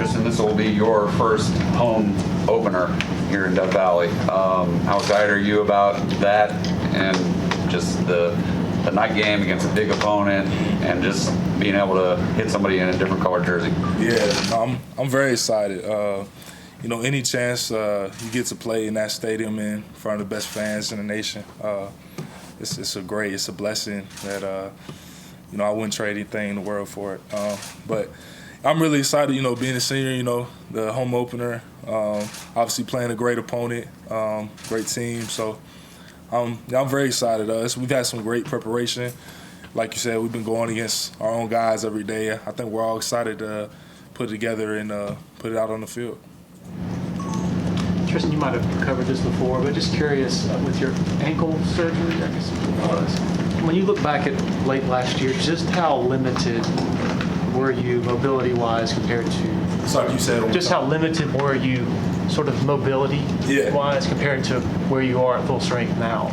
Tristan, this will be your first home opener here in Death Valley. How excited are you about that and just the night game against a big opponent and just being able to hit somebody in a different colored jersey? Yeah, I'm very excited. Any chance you get to play in that stadium in front of the best fans in the nation, it's a blessing that I wouldn't trade anything in the world for it. But I'm really excited, being a senior, the home opener, obviously playing a great opponent, great team. So I'm very excited. We've had some great preparation. Like you said, we've been going against our own guys every day. I think we're all excited to put it together and put it out on the field. Tristan, you might have covered this before, but just curious, with your ankle surgery, I guess it was, when you look back at late last year, just how limited were you mobility-wise compared to... Sorry, you said... Just how limited were you sort of mobility-wise compared to where you are at full strength now?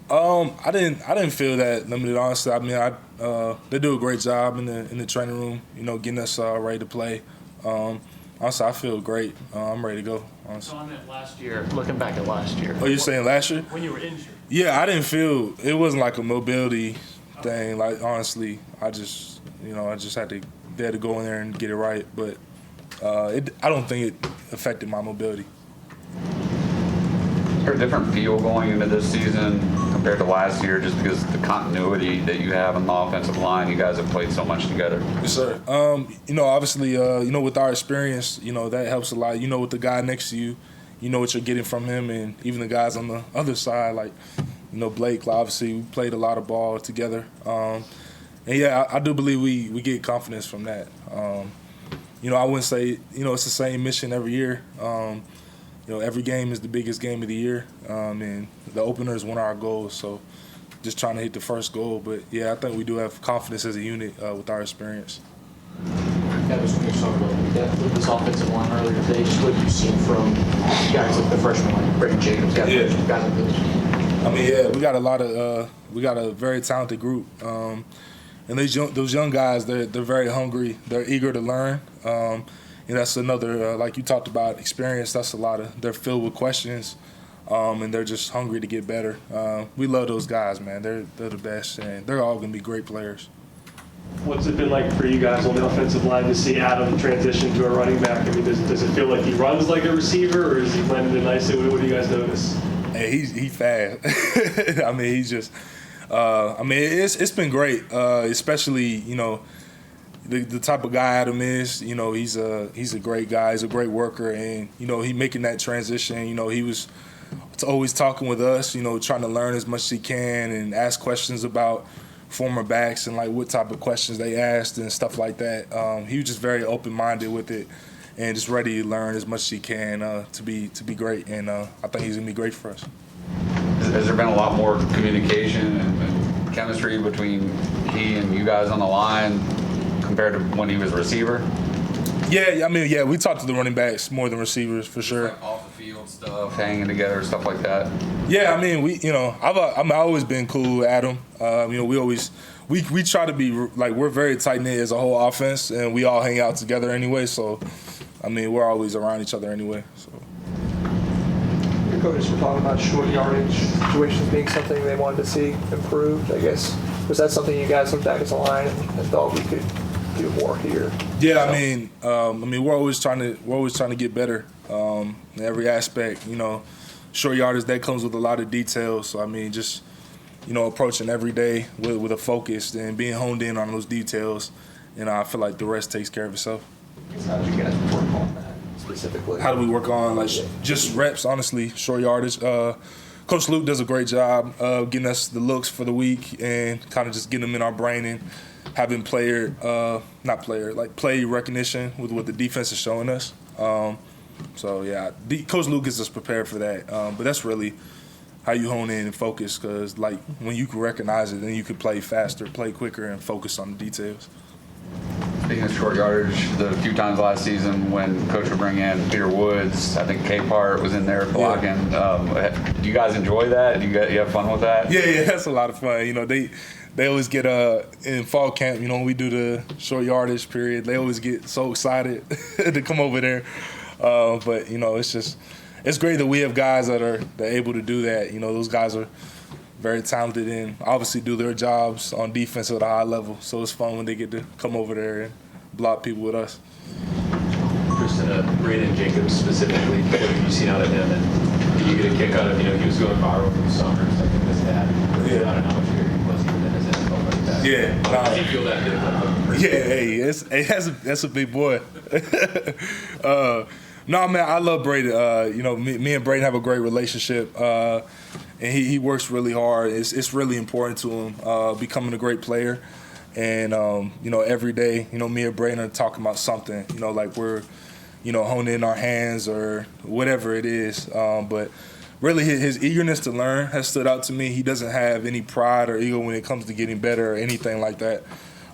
I didn't feel that limited, honestly. I mean, they do a great job in the training room, getting us ready to play. Honestly, I feel great. I'm ready to go, honestly. So I meant last year, looking back at last year. Oh, you're saying last year? When you were injured. Yeah, I didn't feel, it wasn't like a mobility thing. Like, honestly, I just had to go in there and get it right. But I don't think it affected my mobility. Is there a different feel going into this season compared to last year, just because the continuity that you have on the offensive line? You guys have played so much together. Yes, sir. Obviously, with our experience, that helps a lot. With the guy next to you, what you're getting from him, and even the guys on the other side, like, Blake, obviously, we played a lot of ball together. And, yeah, I do believe we get confidence from that. I wouldn't say, it's the same mission every year. Every game is the biggest game of the year, and the opener is one of our goals. So just trying to hit the first goal. But, yeah, I think we do have confidence as a unit with our experience. That was when you were talking about depth with this offensive line earlier today, just what you've seen from guys like the freshman, like Braden Jacobs, guys like this. I mean, yeah, we got a very talented group. And those young guys, they're very hungry. They're eager to learn. And that's another, like you talked about, experience. That's a lot of, they're filled with questions, and they're just hungry to get better. We love those guys, man. They're the best, and they're all going to be great players. What's it been like for you guys on the offensive line to see Adam transition to a running back? I mean, does it feel like he runs like a receiver, or is he blended in nicely? What do you guys notice? Hey, he's fast. I mean, he's just. It's been great, especially the type of guy Adam is. He's a great guy. He's a great worker, and he making that transition. He was always talking with us. Trying to learn as much as he can and ask questions about former backs and like what type of questions they asked and stuff like that. He was just very open-minded with it and just ready to learn as much as he can to be great. And I think he's gonna be great for us. Has there been a lot more communication and chemistry between he and you guys on the line compared to when he was a receiver? Yeah, we talk to the running backs more than receivers for sure. Like off the field stuff, hanging together, stuff like that. Yeah, I've always been cool with Adam. We try to be like, we're very tight knit as a whole offense, and we all hang out together anyway. So, we're always around each other anyway. So. Your coaches were talking about short yardage situations being something they wanted to see improved. I guess, was that something you guys looked at as a line and thought we could do more here? Yeah, we're always trying to get better in every aspect. Short yardage, that comes with a lot of details. So just approaching every day with a focus and being honed in on those details. I feel like the rest takes care of itself. How did you guys work on that specifically? How do we work on just reps? Honestly, short yardage. Coach Luke does a great job getting us the looks for the week and kind of just getting them in our brain and having play recognition with what the defense is showing us. Coach Luke gets us prepared for that. But that's really how you hone in and focus, because when you can recognize it, then you can play faster, play quicker, and focus on the details. Speaking of short yardage, the few times last season when Coach would bring in Peter Woods, I think K-Part was in there blocking. Yeah. Do you guys enjoy that? Do you have fun with that? Yeah, that's a lot of fun. They they always get in fall camp. You know, when we do the short yardage period, they always get so excited to come over there. But you know, it's great that we have guys that are able to do that. You know, those guys are very talented and obviously do their jobs on defense at a high level. So it's fun when they get to come over there and block people with us. Tristan, Braden Jacobs specifically, what have you seen out of him, and did you get a kick out of, you know, he was going viral for the summer, it's like his dad. I don't know how much bigger he was even in his NFL like that. Yeah. How does he feel that different? Yeah, hey, that's a big boy. No, man, I love Braden. You know, me and Braden have a great relationship, and he works really hard. It's really important to him becoming a great player. And, you know, every day, you know, me and Braden are talking about something, you know, like we're, you know, honing in our hands or whatever it is. But really his eagerness to learn has stood out to me. He doesn't have any pride or ego when it comes to getting better or anything like that.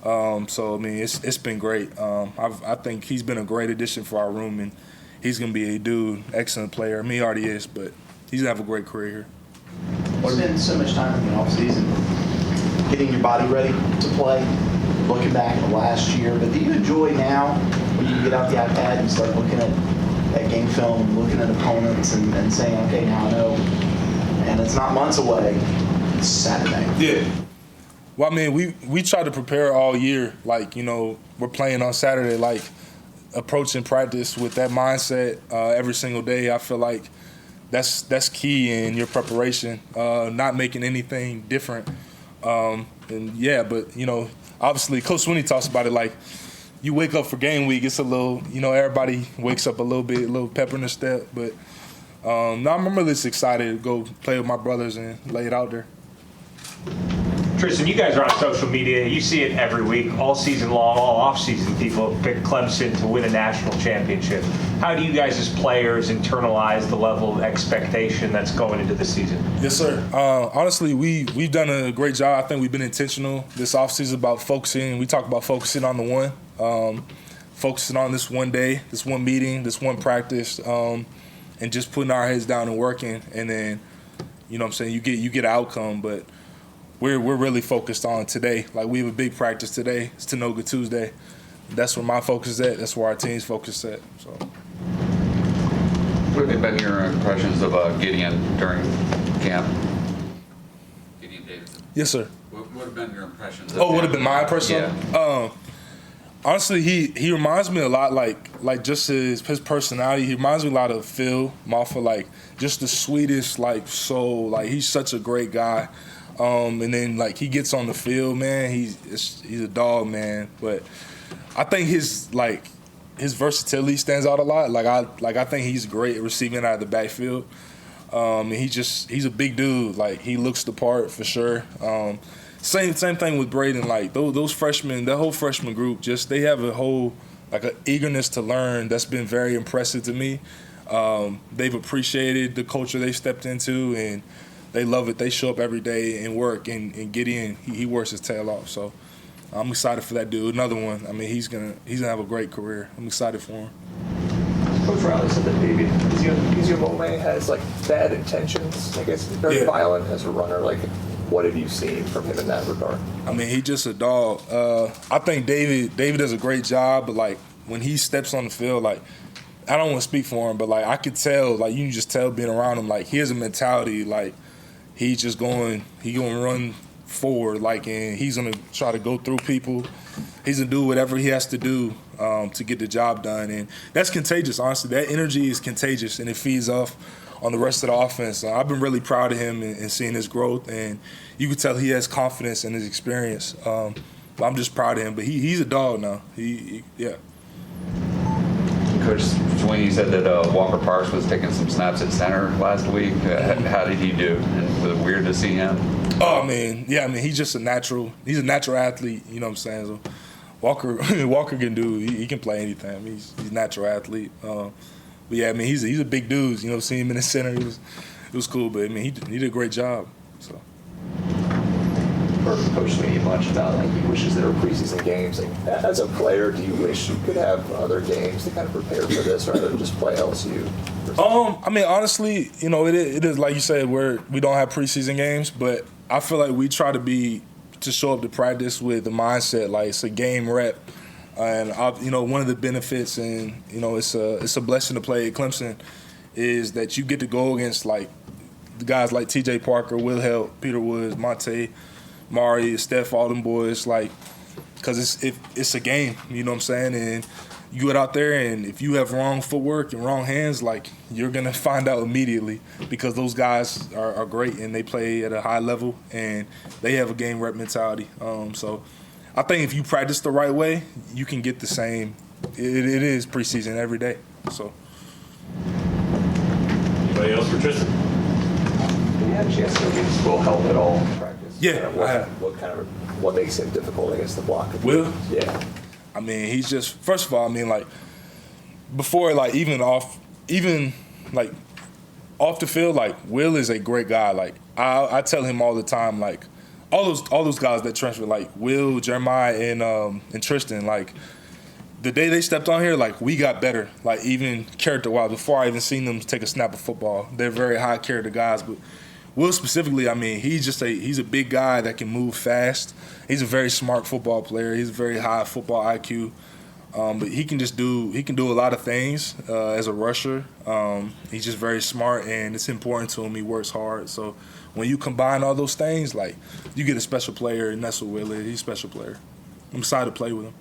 So, I mean, it's been great. I think he's been a great addition for our room, and he's going to be a dude, excellent player. I mean, he already is, but he's going to have a great career here. You spend so much time in the offseason getting your body ready to play, looking back at last year, but do you enjoy now when you get out the iPad and start looking at game film and looking at opponents and saying, okay, now I know, and it's not months away, it's Saturday. Yeah. Well, I mean, we try to prepare all year. Like, you know, we're playing on Saturday, like approaching practice with that mindset every single day. I feel like that's key in your preparation, not making anything different. And yeah, but you know, obviously Coach Swinney talks about it like you wake up for game week, it's a little, you know, everybody wakes up a little bit, a little pepper in the step. But no, I'm really just excited to go play with my brothers and lay it out there. Tristan, you guys are on social media. You see it every week, all season long, all off-season. People have picked Clemson to win a national championship. How do you guys as players internalize the level of expectation that's going into the season? Yes, sir. Honestly, we've done a great job. I think we've been intentional this offseason about focusing. We talk about focusing on the one, focusing on this one day, this one meeting, this one practice, and just putting our heads down and working. And then, you know what I'm saying, you get an outcome, but we're really focused on today. Like, we have a big practice today. It's Tanoga Tuesday. That's where my focus is at. That's where our team's focus is at. So, What have been your impressions of Gideon during camp? Gideon Davidson. yes, sir. What have been your impressions of Oh, would him? have been my impression? Yeah. Honestly, he reminds me a lot like just his personality. He reminds me a lot of Phil Maffa, like just the sweetest like soul. Like, he's such a great guy. And then like he gets on the field, man, he's a dog, man. But I think his versatility stands out a lot. I think he's great at receiving out of the backfield. And he's a big dude. Like, he looks the part for sure. Same thing with Braden. Like those freshmen, that whole freshman group, just they have a whole like an eagerness to learn that's been very impressive to me. They've appreciated the culture they stepped into, and they love it. They show up every day and work. And Gideon, he works his tail off. So I'm excited for that dude. Another one. I mean, he's gonna have a great career. I'm excited for him. Coach Riley said that maybe Izumome has like bad intentions. I guess he's very violent as a runner. Like, what have you seen from him in that regard? I mean, he's just a dog. I think David does a great job, but like when he steps on the field, like I don't want to speak for him, but like I could tell, like you can just tell being around him, like he has a mentality, like he's just going to run forward, like, and he's gonna try to go through people. He's gonna do whatever he has to do to get the job done, and that's contagious. Honestly, that energy is contagious, and it feeds off on the rest of the offense. I've been really proud of him and seeing his growth, and you can tell he has confidence in his experience. But I'm just proud of him. But he's a dog now. Yeah. Coach Swinney said that Walker Parks was taking some snaps at center last week. How did he do? And was it weird to see him? Oh, man. Yeah, I mean, he's just a natural. He's a natural athlete. You know what I'm saying? So Walker can do. He can play anything. I mean, he's a natural athlete. But yeah, I mean, he's a big dude. You know, seeing him in the center, it was cool. But I mean, he did a great job. So. Heard from Coach Leigh much about like he wishes there were preseason games. Like, as a player, do you wish you could have other games to kind of prepare for this, rather than just play LSU? I mean, honestly, you know, it is like you said, we don't have preseason games, but I feel like we try to be to show up to practice with the mindset like it's a game rep. And one of the benefits, and it's a blessing to play at Clemson, is that you get to go against like the guys like T.J. Parker, Will Help, Peter Woods, Monte, Mari, Steph, all them boys, like, because it's a game, you know what I'm saying? And you get out there, and if you have wrong footwork and wrong hands, like, you're gonna find out immediately, because those guys are great and they play at a high level and they have a game rep mentality. So I think if you practice the right way, you can get the same. It is preseason every day. So. Anybody else for Tristan? Do you have a chance to get Will Help at all in practice? Yeah, I have. What makes him difficult, I guess, to block? Will? Yeah. I mean, he's just, first of all, I mean, like, before, like, even off the field, like, Will is a great guy. Like, I tell him all the time, like, all those guys that transfer, like Will, Jeremiah, and Tristan, like, the day they stepped on here, like, we got better, like, even character-wise. Before I even seen them take a snap of football, they're very high character guys. But Will specifically, I mean, he's a big guy that can move fast. He's a very smart football player. He's a very high football IQ. But he can do a lot of things as a rusher. He's just very smart, and it's important to him. He works hard. So when you combine all those things, like, you get a special player, and that's what Will is. He's a special player. I'm excited to play with him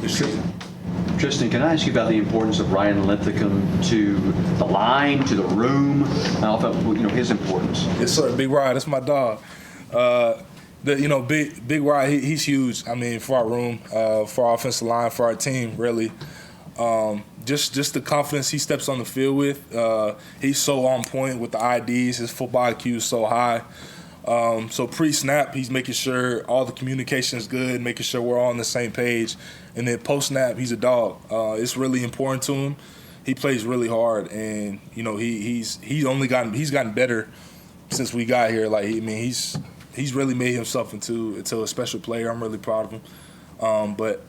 this season. Tristan, can I ask you about the importance of Ryan Linthicum to the line, to the room, his importance? Yes, sir. Big Ryan, that's my dog. Big Ryan, he's huge. I mean, for our room, for our offensive line, for our team, really. Just the confidence he steps on the field with. He's so on point with the IDs. His football IQ is so high. So pre-snap, he's making sure all the communication is good, making sure we're all on the same page. And then post-snap, he's a dog. It's really important to him. He plays really hard, and he's gotten better since we got here. Like, I mean, he's really made himself into a special player. I'm really proud of him. But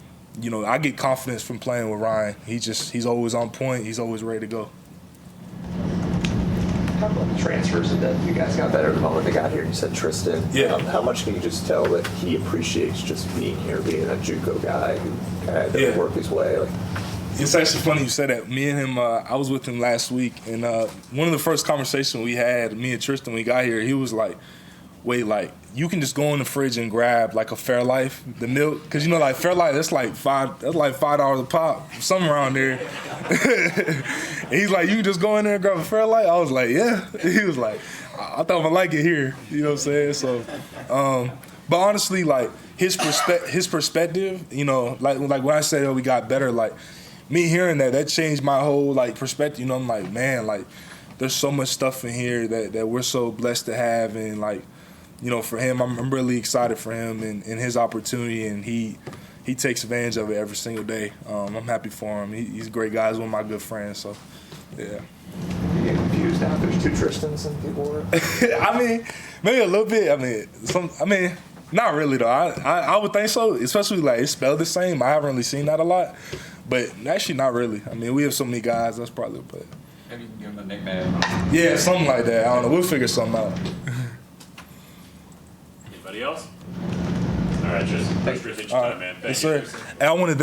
I get confidence from playing with Ryan. He's always on point. He's always ready to go. Talk about the transfers and that you guys got better the moment they got here. You said Tristan. Yeah. How much can you just tell that he appreciates just being here, being a JUCO guy who kind of didn't work his way? Like, it's actually funny you said that. Me and him, I was with him last week, and one of the first conversations we had, me and Tristan, when we got here, he was like, wait, like, you can just go in the fridge and grab like a Fairlife, the milk, because like Fairlife, that's like $5 a pop, somewhere around there. And he's like, you can just go in there and grab a Fairlife. I was like, yeah. He was like, I thought I like it here. You know what I'm saying? So, but honestly, like, his perspective, like when I say, we got better, like, me hearing that changed my whole like perspective. I'm like, man, like, there's so much stuff in here that we're so blessed to have, and like, for him, I'm really excited for him and his opportunity, and he takes advantage of it every single day. I'm happy for him. He's a great guy. He's one of my good friends. So, yeah. you get confused now if there's two Tristans and people are... I mean, maybe a little bit. I mean, not really though. I would think so, especially like it's spelled the same. I haven't really seen that a lot, but actually not really. I mean, we have so many guys. That's probably, but Maybe you can give him a nickname. yeah, something like that. I don't know. We'll figure something out. Anybody else? All right, Tristan. Thanks for your time, man. Thank Yes, you. sir. And I want to thank